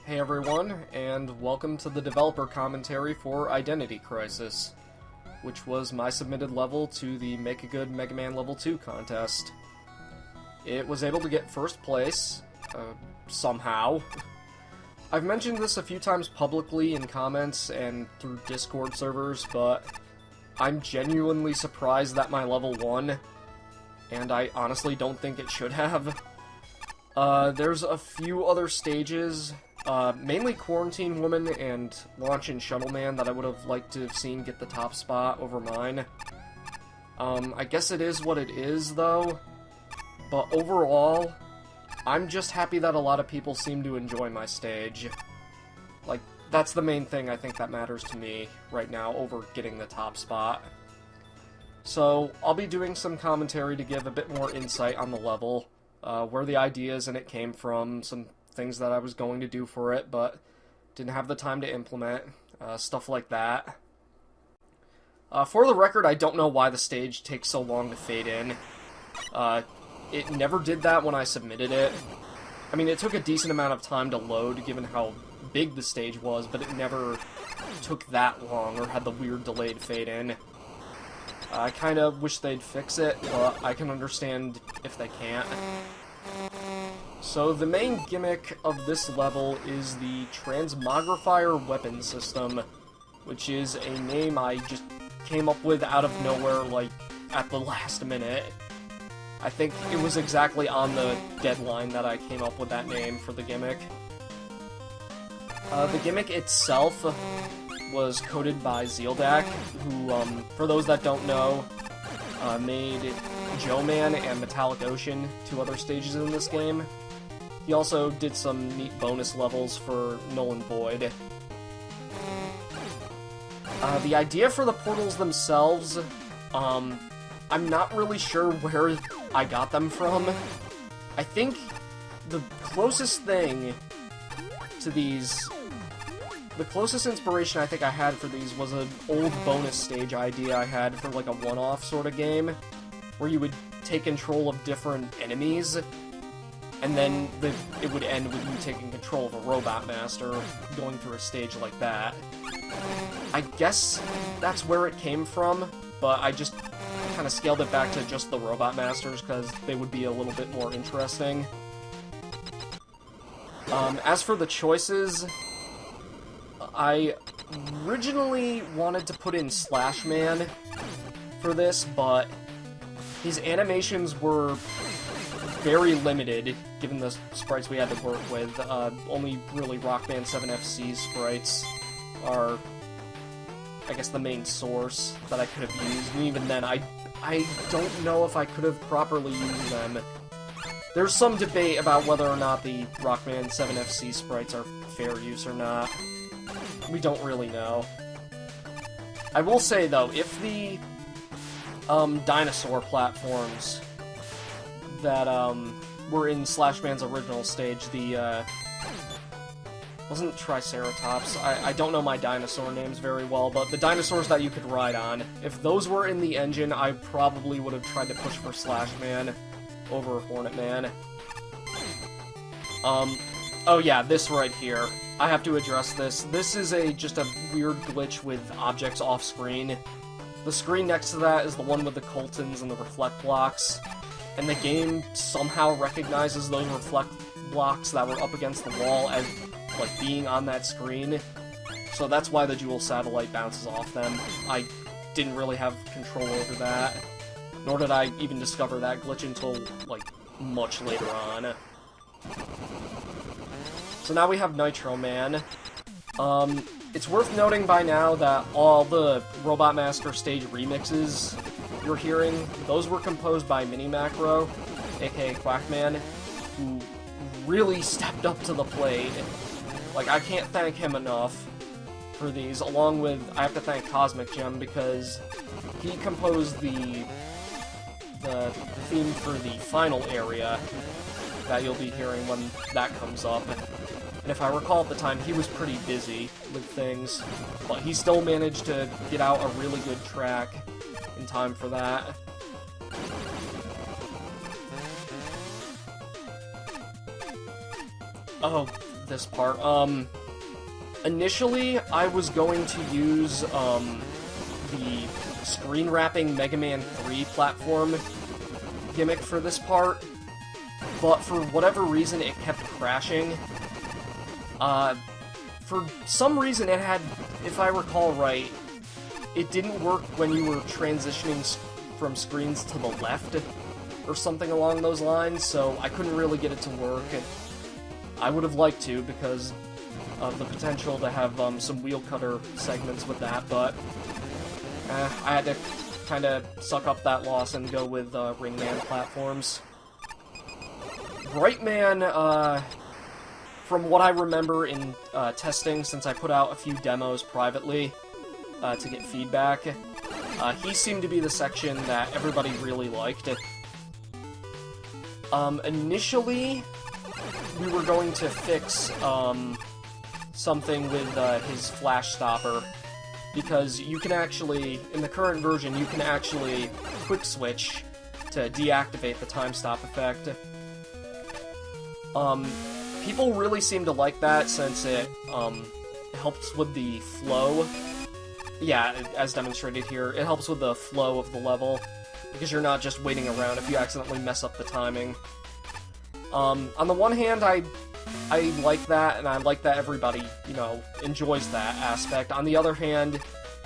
Hey everyone, and welcome to the developer commentary for Identity Crisis, which was my submitted level to the Make a Good Mega Man Level 2 contest. It was able to get first place, somehow. I've mentioned this a few times publicly in comments and through Discord servers, but I'm genuinely surprised that my level won, and I honestly don't think it should have. There's a few other stages, mainly Quarantine Woman and Launch and Shuttle Man, that I would have liked to have seen get the top spot over mine. I guess it is what it is, though. But overall, I'm just happy that a lot of people seem to enjoy my stage. Like, that's the main thing I think that matters to me right now, over getting the top spot. So, I'll be doing some commentary to give a bit more insight on the level, where the ideas in it came from, some things that I was going to do for it, but didn't have the time to implement, stuff like that. For the record, I don't know why the stage takes so long to fade in. It never did that when I submitted it. I mean, it took a decent amount of time to load, given how big the stage was, but it never took that long, or had the weird delayed fade in. I kind of wish they'd fix it, but I can understand if they can't. So, the main gimmick of this level is the Transmogrifier Weapon System, which is a name I just came up with out of nowhere, like, at the last minute. I think it was exactly on the deadline that I came up with that name for the gimmick. The gimmick itself was coded by Zealdak, who, for those that don't know, made Joe Man and Metallic Ocean, two other stages in this game. He also did some neat bonus levels for Null and Void. The idea for the portals themselves, I'm not really sure where I got them from. I think the closest thing to these... The closest inspiration I think I had for these was an old bonus stage idea I had for like a one-off sort of game, where you would take control of different enemies, and then it would end with you taking control of a Robot Master, going through a stage like that. I guess that's where it came from, but I just kind of scaled it back to just the Robot Masters, because they would be a little bit more interesting. As for the choices, I originally wanted to put in Slash Man for this, but his animations were very limited, given the sprites we had to work with. Only really Rock Band 7 FC sprites are, I guess, the main source that I could have used, and even then, I don't know if I could have properly used them. There's some debate about whether or not the Rock Band 7 FC sprites are fair use or not. We don't really know. I will say, though, if the dinosaur platforms that were in Slash Man's original stage, the wasn't Triceratops, I don't know my dinosaur names very well, but the dinosaurs that you could ride on, if those were in the engine, I probably would have tried to push for Slash Man over Hornet Man. Oh yeah, this right here. I have to address this. This is just a weird glitch with objects off-screen. The screen next to that is the one with the Coltons and the reflect blocks, and the game somehow recognizes those reflect blocks that were up against the wall as, like, being on that screen. So that's why the dual satellite bounces off them. I didn't really have control over that, nor did I even discover that glitch until, like, much later on. So now we have Nitro Man. It's worth noting by now that all the Robot Master stage remixes you're hearing, those were composed by Mini Macro, aka Quackman, who really stepped up to the plate. Like, I can't thank him enough for these, along with, I have to thank Cosmic Gem, because he composed the theme for the final area that you'll be hearing when that comes up. And if I recall at the time, he was pretty busy with things, but he still managed to get out a really good track in time for that. Oh, this part. Initially, I was going to use, the screen wrapping Mega Man 3 platform gimmick for this part, but for whatever reason, it kept crashing. For some reason, it had, if I recall right, it didn't work when you were transitioning from screens to the left, or something along those lines, so I couldn't really get it to work. I would have liked to, because of the potential to have some wheel cutter segments with that, but I had to kind of suck up that loss and go with Ringman platforms. Brightman, from what I remember in testing, since I put out a few demos privately to get feedback, he seemed to be the section that everybody really liked. Initially, we were going to fix something with his flash stopper, because you can actually, in the current version, you can actually quick switch to deactivate the time stop effect. People really seem to like that, since it helps with the flow. Yeah, as demonstrated here, it helps with the flow of the level, because you're not just waiting around if you accidentally mess up the timing. On the one hand, I like that, and I like that everybody, you know, enjoys that aspect. On the other hand,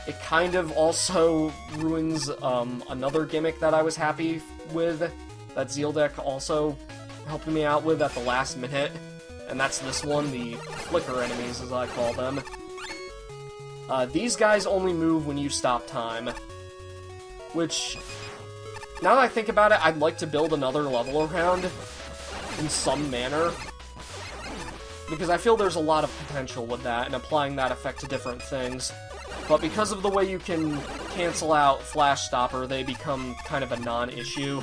it kind of also ruins another gimmick that I was happy with, that Zealdek also helped me out with at the last minute, and that's this one, the flicker enemies, as I call them. These guys only move when you stop time, which, now that I think about it, I'd like to build another level around in some manner, because I feel there's a lot of potential with that, and applying that effect to different things. But because of the way you can cancel out Flash Stopper, they become kind of a non-issue.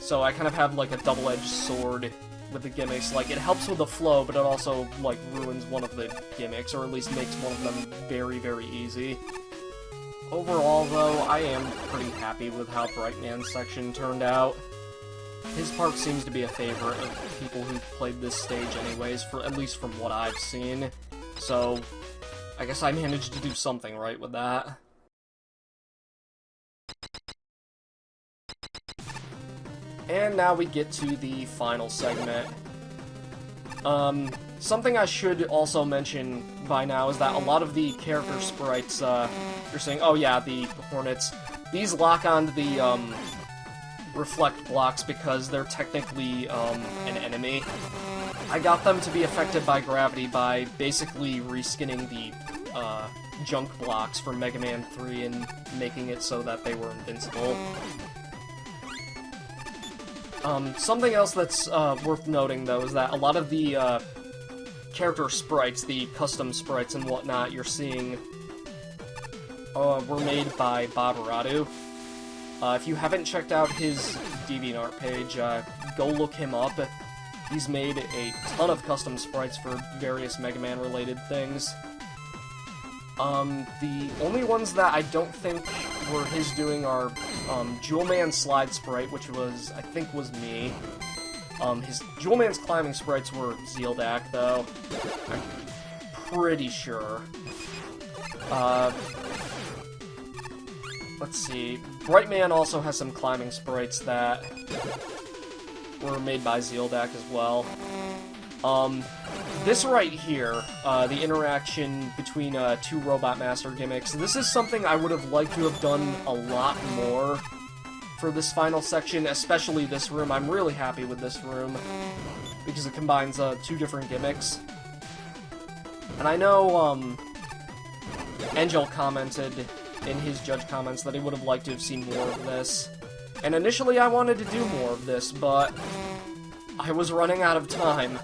So I kind of have like a double-edged sword with the gimmicks. Like, it helps with the flow, but it also, like, ruins one of the gimmicks, or at least makes one of them very, very easy. Overall, though, I am pretty happy with how Brightman's section turned out. His part seems to be a favorite of people who played this stage anyways, at least from what I've seen. So, I guess I managed to do something right with that. And now we get to the final segment. Something I should also mention by now is that a lot of the character sprites, you're saying, oh yeah, the Hornets, these lock onto the, reflect blocks because they're technically, an enemy. I got them to be affected by gravity by basically reskinning the, junk blocks from Mega Man 3 and making it so that they were invincible. Something else that's, worth noting, though, is that a lot of the, character sprites, the custom sprites and whatnot you're seeing, were made by Bob Aradu. If you haven't checked out his DeviantArt page, go look him up. He's made a ton of custom sprites for various Mega Man-related things. The only ones that I don't think were his doing are, Jewel Man's slide sprite, which was, I think was me. His Jewel Man's climbing sprites were Zealdek, though. I'm pretty sure. Let's see. Brightman also has some climbing sprites that were made by Zealdek as well. This right here, the interaction between two Robot Master gimmicks, this is something I would have liked to have done a lot more for this final section, especially this room. I'm really happy with this room, because it combines two different gimmicks. And I know, Angel commented in his judge comments that he would have liked to have seen more of this. And initially I wanted to do more of this, but I was running out of time.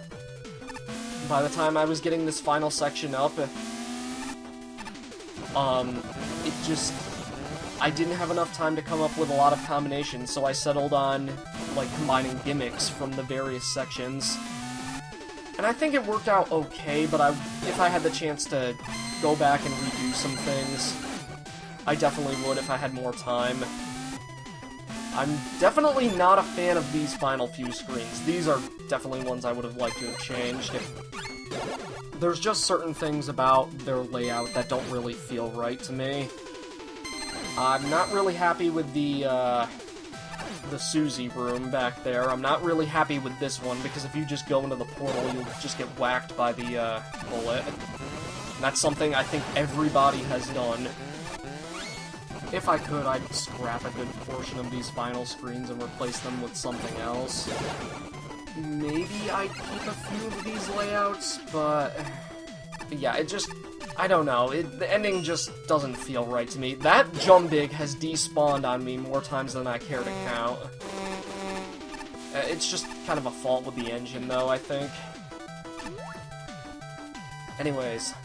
By the time I was getting this final section up, it just, I didn't have enough time to come up with a lot of combinations, so I settled on, like, combining gimmicks from the various sections. And I think it worked out okay, but if I had the chance to go back and redo some things, I definitely would if I had more time. I'm definitely not a fan of these final few screens. These are definitely ones I would have liked to have changed. there's just certain things about their layout that don't really feel right to me. I'm not really happy with the Susie room back there. I'm not really happy with this one, because if you just go into the portal, you'll just get whacked by the bullet. And that's something I think everybody has done. If I could, I'd scrap a good portion of these final screens and replace them with something else. Maybe I'd keep a few of these layouts, but yeah, it just, I don't know, the ending just doesn't feel right to me. That Jumbig has despawned on me more times than I care to count. It's just kind of a fault with the engine, though, I think. Anyways.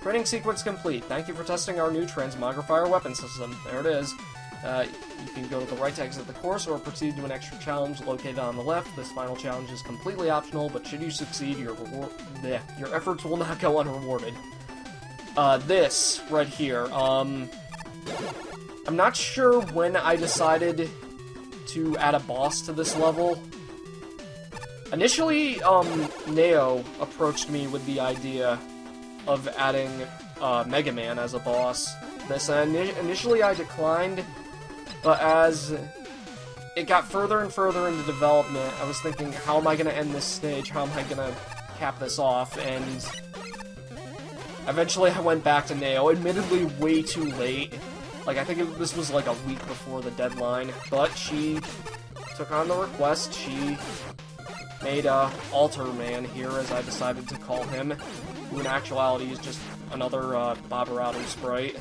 Training sequence complete. Thank you for testing our new transmogrifier weapon system. There it is. You can go to the right to exit the course, or proceed to an extra challenge located on the left. This final challenge is completely optional, but should you succeed, your efforts will not go unrewarded. This right here. I'm not sure when I decided to add a boss to this level. Initially, Neo approached me with the idea of adding Mega Man as a boss. Initially I declined, but as it got further and further into development, I was thinking, how am I going to end this stage? How am I going to cap this off? And eventually I went back to Neo, admittedly way too late. Like, I think this was like a week before the deadline, but she took on the request. She made Alter Man here, as I decided to call him, who in actuality is just another Bobberado sprite.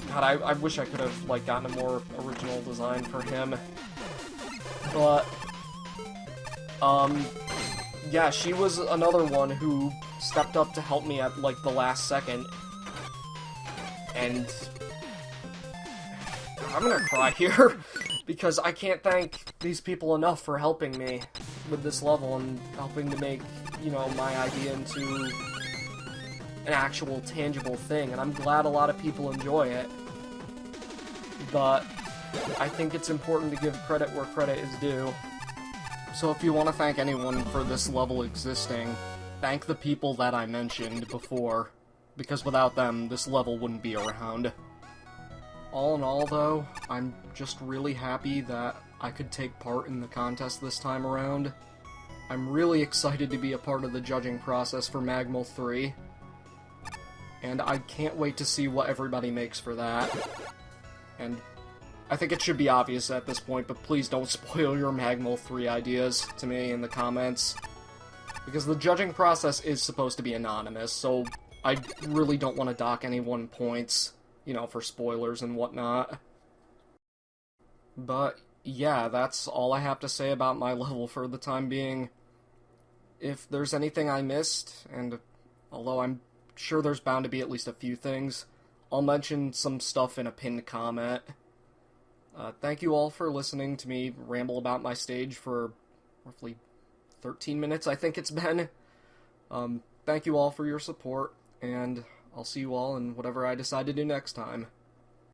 God, I wish I could have, like, gotten a more original design for him. But, yeah, she was another one who stepped up to help me at, like, the last second. And I'm gonna cry here, because I can't thank these people enough for helping me with this level and helping to make, you know, my idea into an actual tangible thing, and I'm glad a lot of people enjoy it. But I think it's important to give credit where credit is due. So if you want to thank anyone for this level existing, thank the people that I mentioned before, because without them, this level wouldn't be around. All in all, though, I'm just really happy that I could take part in the contest this time around. I'm really excited to be a part of the judging process for MaGMML2, and I can't wait to see what everybody makes for that. And I think it should be obvious at this point, but please don't spoil your MaGMML2 ideas to me in the comments, because the judging process is supposed to be anonymous, so I really don't want to dock anyone points, you know, for spoilers and whatnot. But yeah, that's all I have to say about my level for the time being. If there's anything I missed, and although I'm sure there's bound to be at least a few things, I'll mention some stuff in a pinned comment. Thank you all for listening to me ramble about my stage for roughly 13 minutes, I think it's been. Thank you all for your support, and I'll see you all in whatever I decide to do next time.